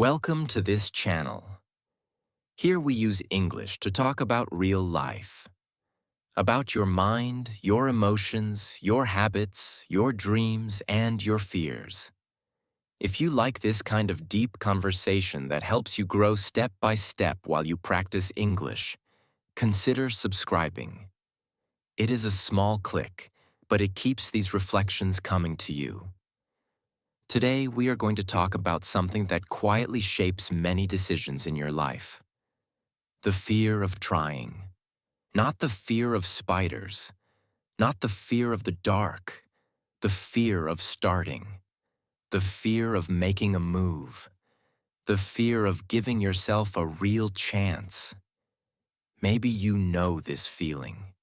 Welcome to this channel. Here we use English to talk about real life, about your mind, your emotions, your habits, your dreams, and your fears. If you like this kind of deep conversation that helps you grow step by step while you practice English, consider subscribing. It is a small click, but it keeps these reflections coming to you. Today, we are going to talk about something that quietly shapes many decisions in your life. The fear of trying. Not the fear of spiders, not the fear of the dark, the fear of starting, the fear of making a move, the fear of giving yourself a real chance. Maybe you know this feeling.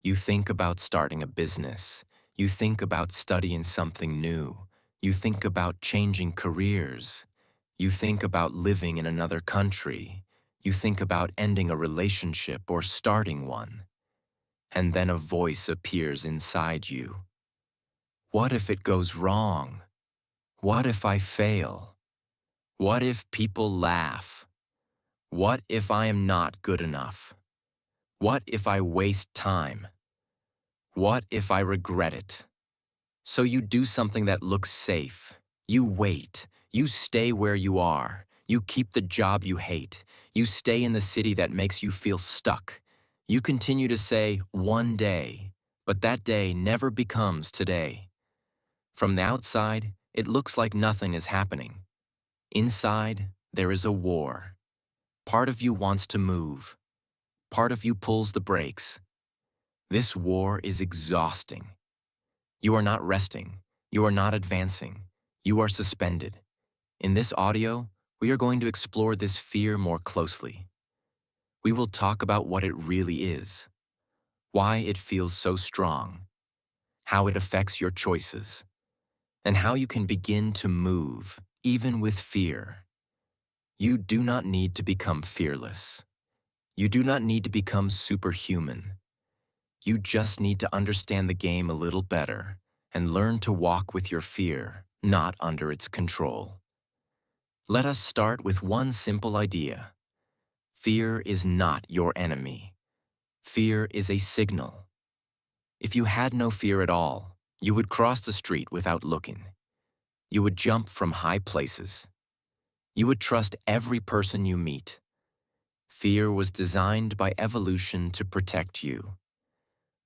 You think about starting a business. You think about studying something new. You think about changing careers. You think about living in another country. You think about ending a relationship or starting one. And then a voice appears inside you. What if it goes wrong? What if I fail? What if people laugh? What if I am not good enough? What if I waste time? What if I regret it? So you do something that looks safe. You wait. You stay where you are. You keep the job you hate. You stay in the city that makes you feel stuck. You continue to say, one day, but that day never becomes today. From the outside, it looks like nothing is happening. Inside, there is a war. Part of you wants to move. Part of you pulls the brakes. This war is exhausting. You are not resting. You are not advancing. You are suspended. In this audio, we are going to explore this fear more closely. We will talk about what it really is, why it feels so strong, how it affects your choices, and how you can begin to move, even with fear. You do not need to become fearless. You do not need to become superhuman. You just need to understand the game a little better and learn to walk with your fear, not under its control. Let us start with one simple idea. Fear is not your enemy. Fear is a signal. If you had no fear at all, you would cross the street without looking. You would jump from high places. You would trust every person you meet. Fear was designed by evolution to protect you.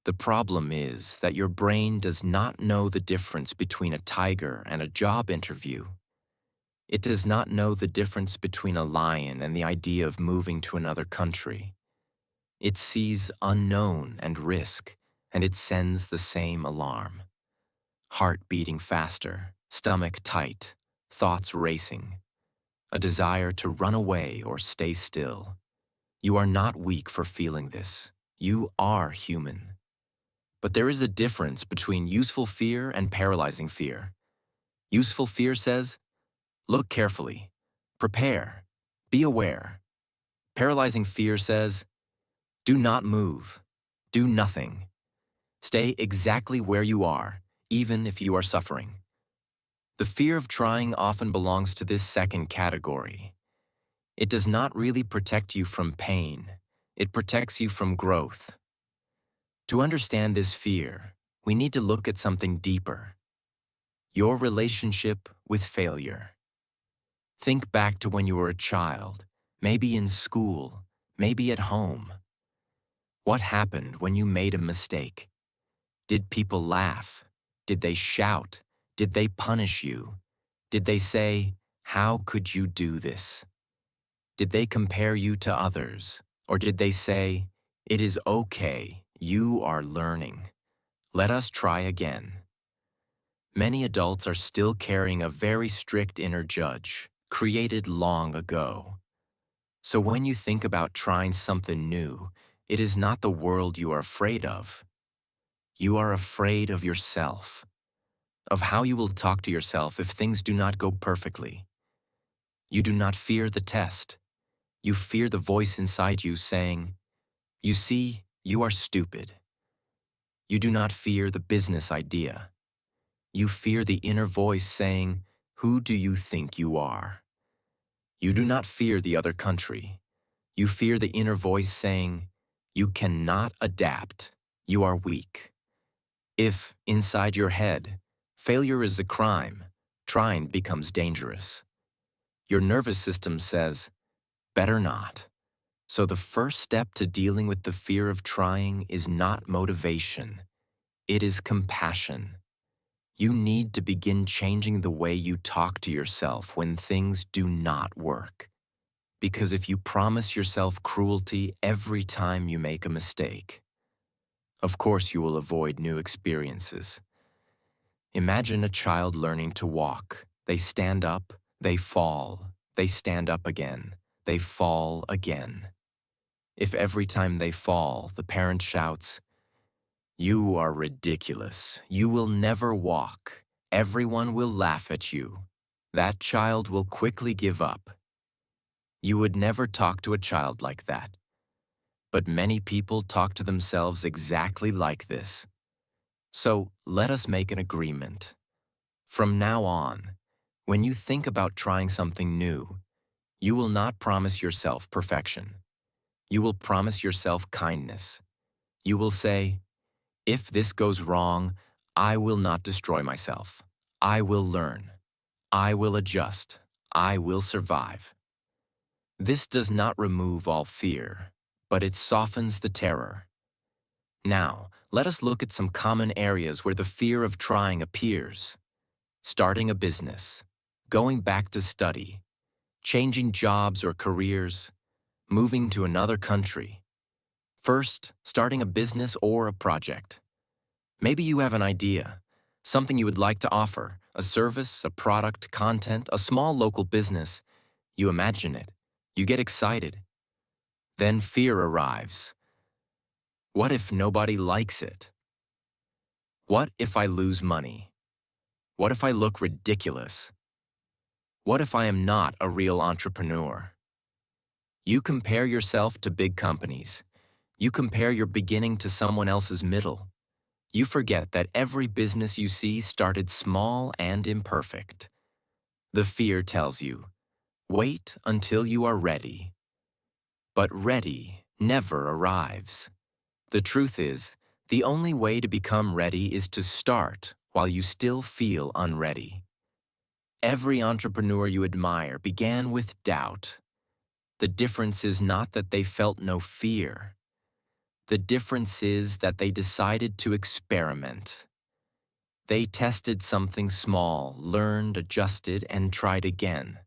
The problem is that your brain does not know the difference between a tiger and a job interview. It does not know the difference between a lion and the idea of moving to another country. It sees unknown and risk, and it sends the same alarm. Heart beating faster, stomach tight, thoughts racing, a desire to run away or stay still. You are not weak for feeling this. You are human. But there is a difference between useful fear and paralyzing fear. Useful fear says, look carefully, prepare, be aware. Paralyzing fear says, do not move, do nothing. Stay exactly where you are, even if you are suffering. The fear of trying often belongs to this second category. It does not really protect you from pain. It protects you from growth. To understand this fear, we need to look at something deeper. Your relationship with failure. Think back to when you were a child, maybe in school, maybe at home. What happened when you made a mistake? Did people laugh? Did they shout? Did they punish you? Did they say, how could you do this? Did they compare you to others? Or did they say, it is okay, you are learning. Let us try again. Many adults are still carrying a very strict inner judge, created long ago. So when you think about trying something new, it is not the world you are afraid of. You are afraid of yourself, of how you will talk to yourself if things do not go perfectly. You do not fear the test. You fear the voice inside you saying, you see, you are stupid. You do not fear the business idea. You fear the inner voice saying, who do you think you are? You do not fear the other country. You fear the inner voice saying, "You cannot adapt. You are weak." If, inside your head, failure is a crime, trying becomes dangerous. Your nervous system says, "Better not." So the first step to dealing with the fear of trying is not motivation. It is compassion. You need to begin changing the way you talk to yourself when things do not work. Because if you promise yourself cruelty every time you make a mistake, of course you will avoid new experiences. Imagine a child learning to walk. They stand up, they fall, they stand up again, they fall again. If every time they fall, the parent shouts, "You are ridiculous. You will never walk. Everyone will laugh at you," that child will quickly give up. You would never talk to a child like that. But many people talk to themselves exactly like this. So let us make an agreement. From now on, when you think about trying something new, you will not promise yourself perfection. You will promise yourself kindness. You will say, "If this goes wrong, I will not destroy myself. I will learn. I will adjust. I will survive." This does not remove all fear, but it softens the terror. Now, let us look at some common areas where the fear of trying appears. Starting a business, going back to study, changing jobs or careers, moving to another country. First, starting a business or a project. Maybe you have an idea, something you would like to offer, a service, a product, content, a small local business. You imagine it. You get excited. Then fear arrives. What if nobody likes it? What if I lose money? What if I look ridiculous? What if I am not a real entrepreneur? You compare yourself to big companies. You compare your beginning to someone else's middle. You forget that every business you see started small and imperfect. The fear tells you, wait until you are ready. But ready never arrives. The truth is, the only way to become ready is to start while you still feel unready. Every entrepreneur you admire began with doubt. The difference is not that they felt no fear. The difference is that they decided to experiment. They tested something small, learned, adjusted, and tried again.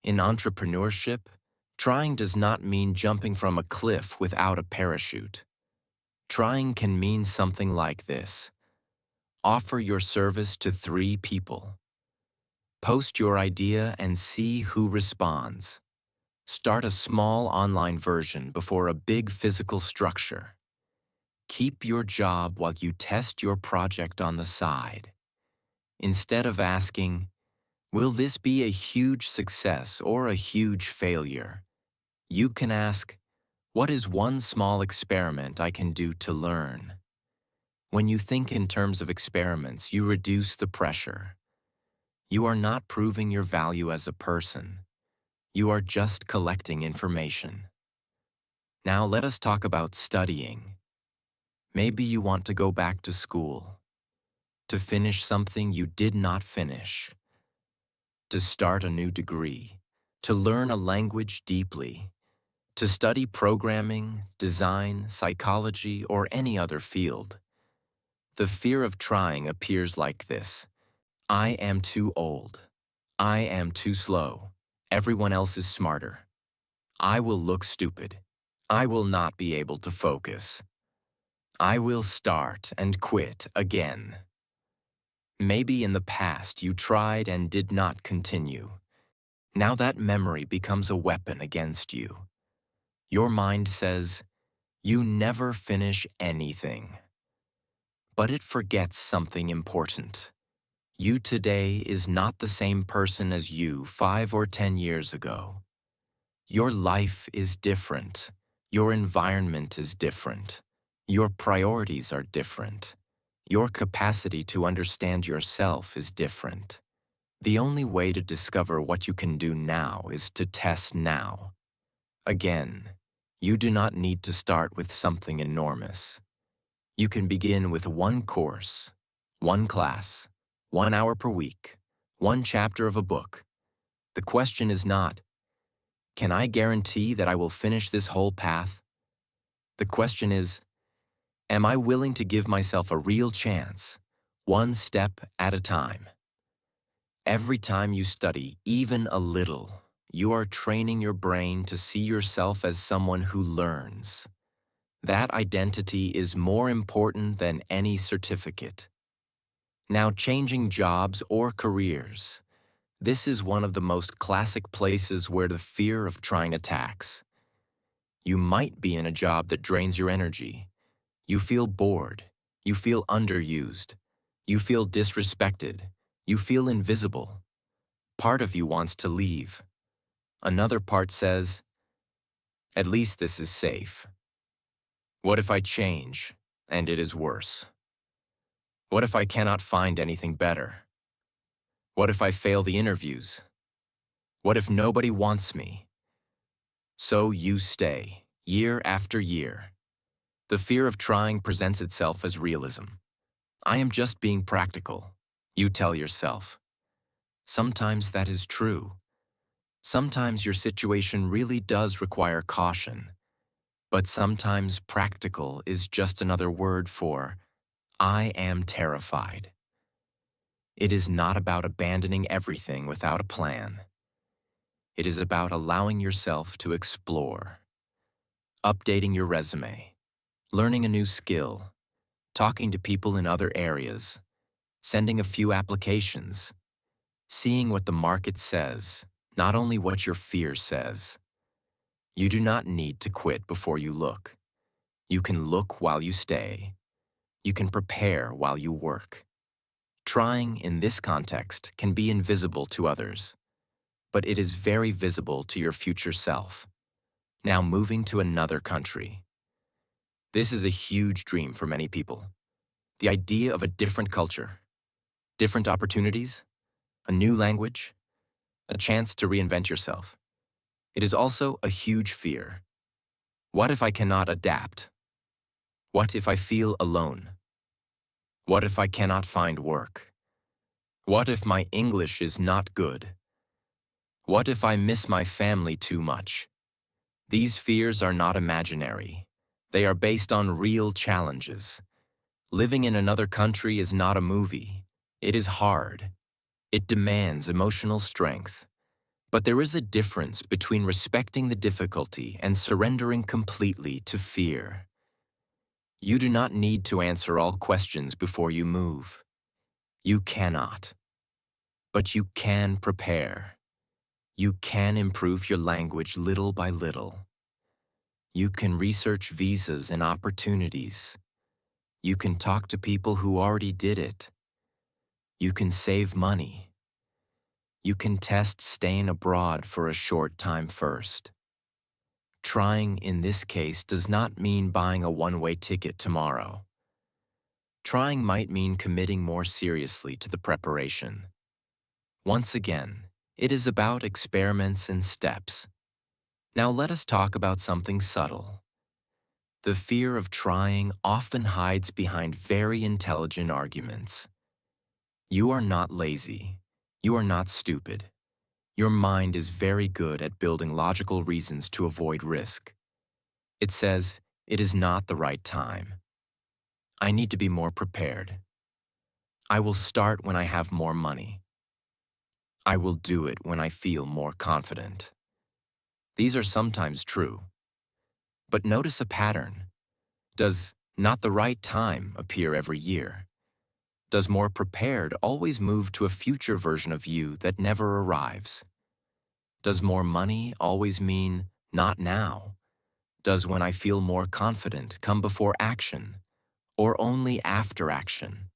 In entrepreneurship, trying does not mean jumping from a cliff without a parachute. Trying can mean something like this. Offer your service to 3 people. Post your idea and see who responds. Start a small online version before a big physical structure. Keep your job while you test your project on the side. Instead of asking, "Will this be a huge success or a huge failure?" you can ask, "What is one small experiment I can do to learn?" When you think in terms of experiments, you reduce the pressure. You are not proving your value as a person. You are just collecting information. Now let us talk about studying. Maybe you want to go back to school, to finish something you did not finish, to start a new degree, to learn a language deeply, to study programming, design, psychology, or any other field. The fear of trying appears like this. I am too old. I am too slow. Everyone else is smarter. I will look stupid. I will not be able to focus. I will start and quit again. Maybe in the past you tried and did not continue. Now that memory becomes a weapon against you. Your mind says, "You never finish anything." But it forgets something important. You today is not the same person as you 5 or 10 years ago. Your life is different. Your environment is different. Your priorities are different. Your capacity to understand yourself is different. The only way to discover what you can do now is to test now. Again, you do not need to start with something enormous. You can begin with one course, one class, 1 hour per week, one chapter of a book. The question is not, can I guarantee that I will finish this whole path? The question is, am I willing to give myself a real chance, one step at a time? Every time you study, even a little, you are training your brain to see yourself as someone who learns. That identity is more important than any certificate. Now, changing jobs or careers. This is one of the most classic places where the fear of trying attacks. You might be in a job that drains your energy. You feel bored. You feel underused. You feel disrespected. You feel invisible. Part of you wants to leave. Another part says, at least this is safe. What if I change and it is worse? What if I cannot find anything better? What if I fail the interviews? What if nobody wants me? So you stay, year after year. The fear of trying presents itself as realism. I am just being practical, you tell yourself. Sometimes that is true. Sometimes your situation really does require caution. But sometimes practical is just another word for, I am terrified. It is not about abandoning everything without a plan. It is about allowing yourself to explore, updating your resume, learning a new skill, talking to people in other areas, sending a few applications, seeing what the market says, not only what your fear says. You do not need to quit before you look. You can look while you stay. You can prepare while you work. Trying in this context can be invisible to others, but it is very visible to your future self. Now moving to another country. This is a huge dream for many people. The idea of a different culture, different opportunities, a new language, a chance to reinvent yourself. It is also a huge fear. What if I cannot adapt? What if I feel alone? What if I cannot find work? What if my English is not good? What if I miss my family too much? These fears are not imaginary. They are based on real challenges. Living in another country is not a movie. It is hard. It demands emotional strength. But there is a difference between respecting the difficulty and surrendering completely to fear. You do not need to answer all questions before you move. You cannot. But you can prepare. You can improve your language little by little. You can research visas and opportunities. You can talk to people who already did it. You can save money. You can test staying abroad for a short time first. Trying in this case does not mean buying a one-way ticket tomorrow. Trying might mean committing more seriously to the preparation. Once again, it is about experiments and steps. Now let us talk about something subtle. The fear of trying often hides behind very intelligent arguments. You are not lazy. You are not stupid. Your mind is very good at building logical reasons to avoid risk. It says, it is not the right time. I need to be more prepared. I will start when I have more money. I will do it when I feel more confident. These are sometimes true. But notice a pattern. Does not the right time appear every year? Does more prepared always move to a future version of you that never arrives? Does more money always mean not now? Does when I feel more confident come before action, or only after action?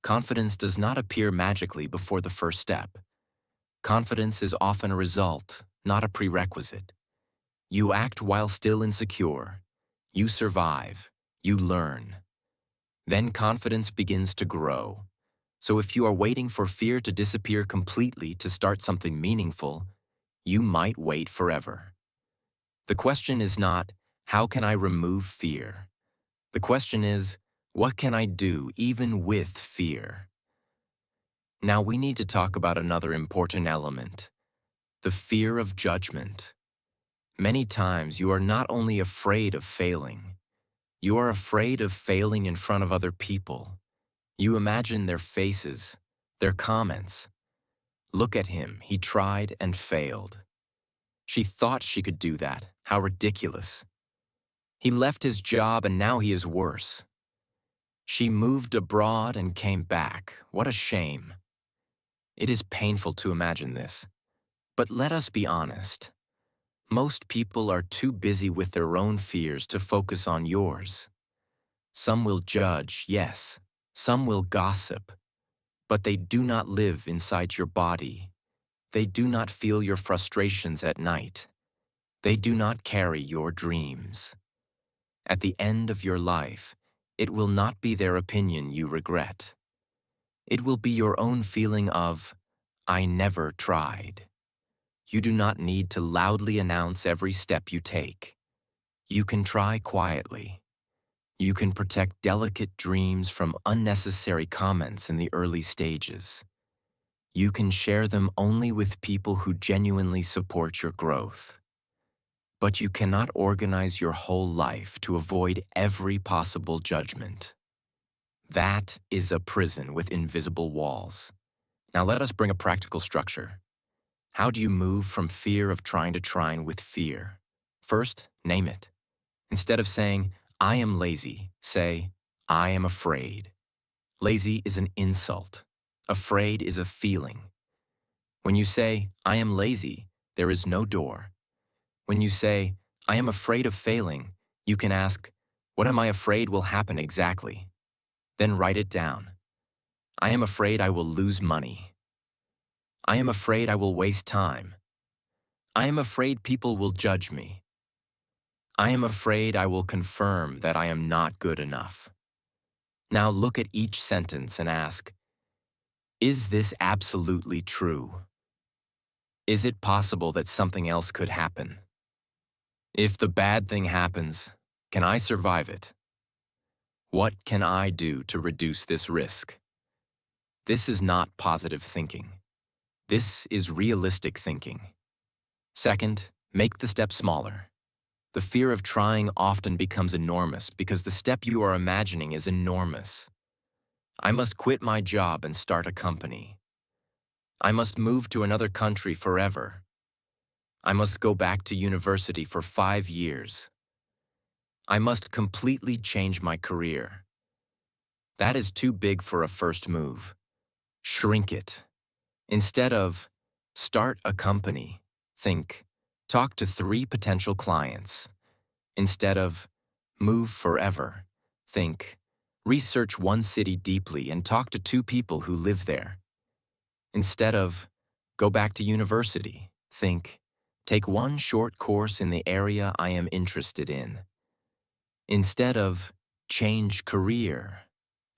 Confidence does not appear magically before the first step. Confidence is often a result, not a prerequisite. You act while still insecure. You survive. You learn. Then confidence begins to grow. So if you are waiting for fear to disappear completely to start something meaningful, you might wait forever. The question is not, how can I remove fear? The question is, what can I do even with fear? Now we need to talk about another important element, the fear of judgment. Many times you are not only afraid of failing, you are afraid of failing in front of other people. You imagine their faces, their comments. Look at him, he tried and failed. She thought she could do that. How ridiculous. He left his job and now he is worse. She moved abroad and came back. What a shame. It is painful to imagine this. But let us be honest. Most people are too busy with their own fears to focus on yours. Some will judge, yes. Some will gossip. But they do not live inside your body. They do not feel your frustrations at night. They do not carry your dreams. At the end of your life, it will not be their opinion you regret. It will be your own feeling of, I never tried. You do not need to loudly announce every step you take. You can try quietly. You can protect delicate dreams from unnecessary comments in the early stages. You can share them only with people who genuinely support your growth. But you cannot organize your whole life to avoid every possible judgment. That is a prison with invisible walls. Now let us bring a practical structure. How do you move from fear of trying to try with fear? First, name it. Instead of saying, I am lazy, say, I am afraid. Lazy is an insult. Afraid is a feeling. When you say, I am lazy, there is no door. When you say, I am afraid of failing, you can ask, what am I afraid will happen exactly? Then write it down. I am afraid I will lose money. I am afraid I will waste time. I am afraid people will judge me. I am afraid I will confirm that I am not good enough. Now look at each sentence and ask, is this absolutely true? Is it possible that something else could happen? If the bad thing happens, can I survive it? What can I do to reduce this risk? This is not positive thinking. This is realistic thinking. Second, make the step smaller. The fear of trying often becomes enormous because the step you are imagining is enormous. I must quit my job and start a company. I must move to another country forever. I must go back to university for 5 years. I must completely change my career. That is too big for a first move. Shrink it. Instead of, start a company, think, talk to 3 potential clients. Instead of, move forever, think, research one city deeply and talk to 2 people who live there. Instead of, go back to university, think, take one short course in the area I am interested in. Instead of, change career,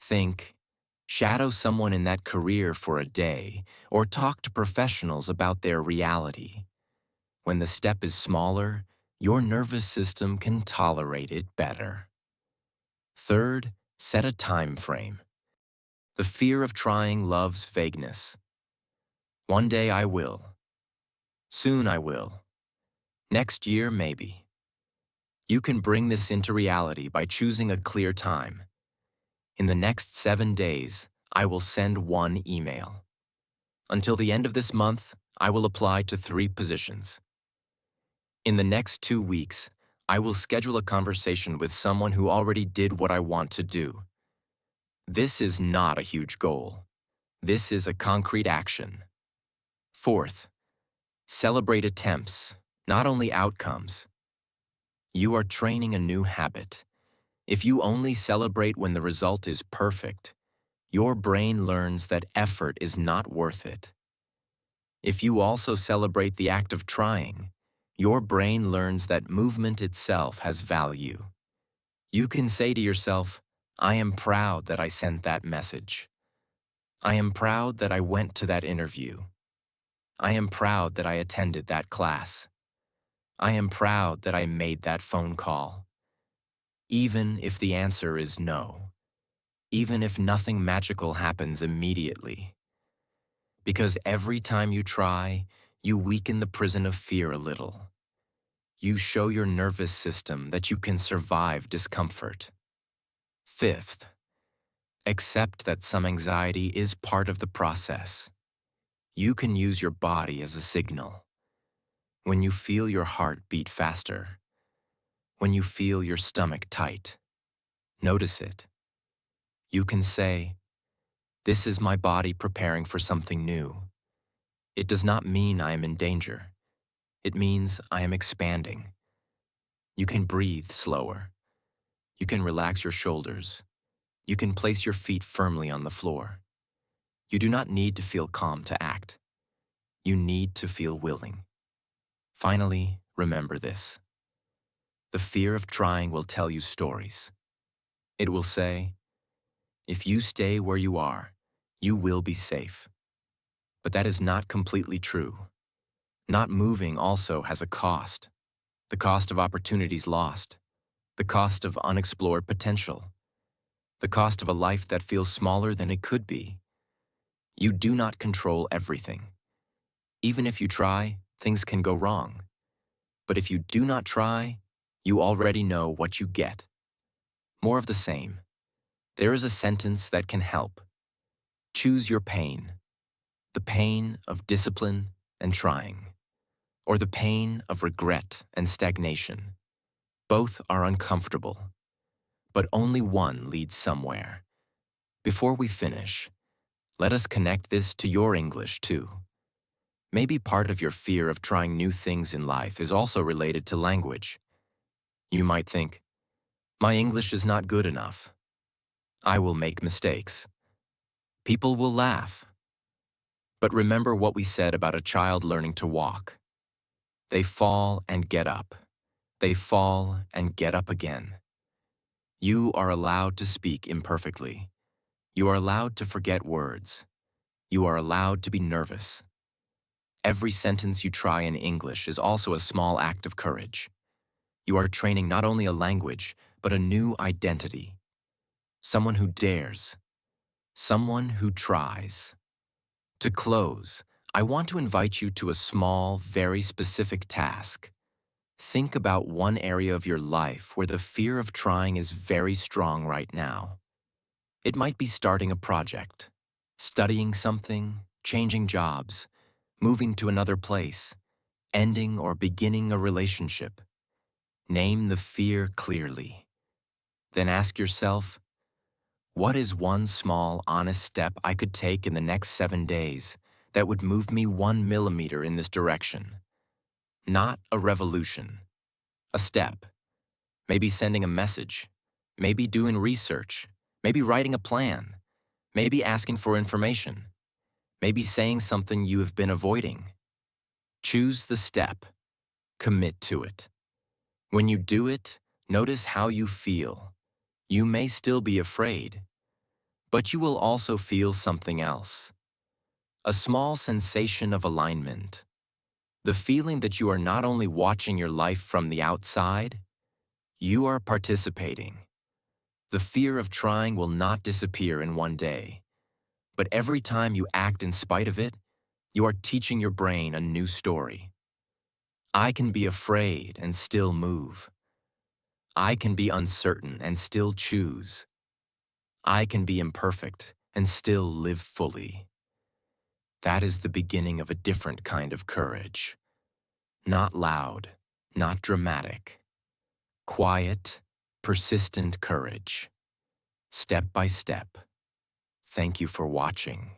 think, shadow someone in that career for a day or talk to professionals about their reality. When the step is smaller, your nervous system can tolerate it better. Third, set a time frame. The fear of trying loves vagueness. One day I will. Soon I will. Next year, maybe. You can bring this into reality by choosing a clear time. In the next 7 days, I will send 1 email. Until the end of this month, I will apply to 3 positions. In the next 2 weeks, I will schedule a conversation with someone who already did what I want to do. This is not a huge goal. This is a concrete action. Fourth, celebrate attempts, not only outcomes. You are training a new habit. If you only celebrate when the result is perfect, your brain learns that effort is not worth it. If you also celebrate the act of trying, your brain learns that movement itself has value. You can say to yourself, I am proud that I sent that message. I am proud that I went to that interview. I am proud that I attended that class. I am proud that I made that phone call. Even if the answer is no. Even if nothing magical happens immediately. Because every time you try, you weaken the prison of fear a little. You show your nervous system that you can survive discomfort. Fifth, accept that some anxiety is part of the process. You can use your body as a signal. When you feel your heart beat faster, when you feel your stomach tight, notice it. You can say, "This is my body preparing for something new." It does not mean I am in danger. It means I am expanding. You can breathe slower. You can relax your shoulders. You can place your feet firmly on the floor. You do not need to feel calm to act. You need to feel willing. Finally, remember this. The fear of trying will tell you stories. It will say, if you stay where you are, you will be safe. But that is not completely true. Not moving also has a cost. The cost of opportunities lost. The cost of unexplored potential. The cost of a life that feels smaller than it could be. You do not control everything. Even if you try, things can go wrong. But if you do not try, you already know what you get. More of the same. There is a sentence that can help. Choose your pain. The pain of discipline and trying. Or the pain of regret and stagnation. Both are uncomfortable. But only one leads somewhere. Before we finish, let us connect this to your English too. Maybe part of your fear of trying new things in life is also related to language. You might think, my English is not good enough. I will make mistakes. People will laugh. But remember what we said about a child learning to walk. They fall and get up. They fall and get up again. You are allowed to speak imperfectly. You are allowed to forget words. You are allowed to be nervous. Every sentence you try in English is also a small act of courage. You are training not only a language, but a new identity. Someone who dares. Someone who tries. To close, I want to invite you to a small, very specific task. Think about one area of your life where the fear of trying is very strong right now. It might be starting a project, studying something, changing jobs, moving to another place, ending or beginning a relationship. Name the fear clearly. Then ask yourself, what is one small, honest step I could take in the next 7 days that would move me 1 millimeter in this direction? Not a revolution. A step. Maybe sending a message. Maybe doing research. Maybe writing a plan. Maybe asking for information. Maybe saying something you have been avoiding. Choose the step. Commit to it. When you do it, notice how you feel. You may still be afraid, but you will also feel something else. A small sensation of alignment. The feeling that you are not only watching your life from the outside, you are participating. The fear of trying will not disappear in one day, but every time you act in spite of it, you are teaching your brain a new story. I can be afraid and still move. I can be uncertain and still choose. I can be imperfect and still live fully. That is the beginning of a different kind of courage. Not loud, not dramatic. Quiet, persistent courage. Step by step. Thank you for watching.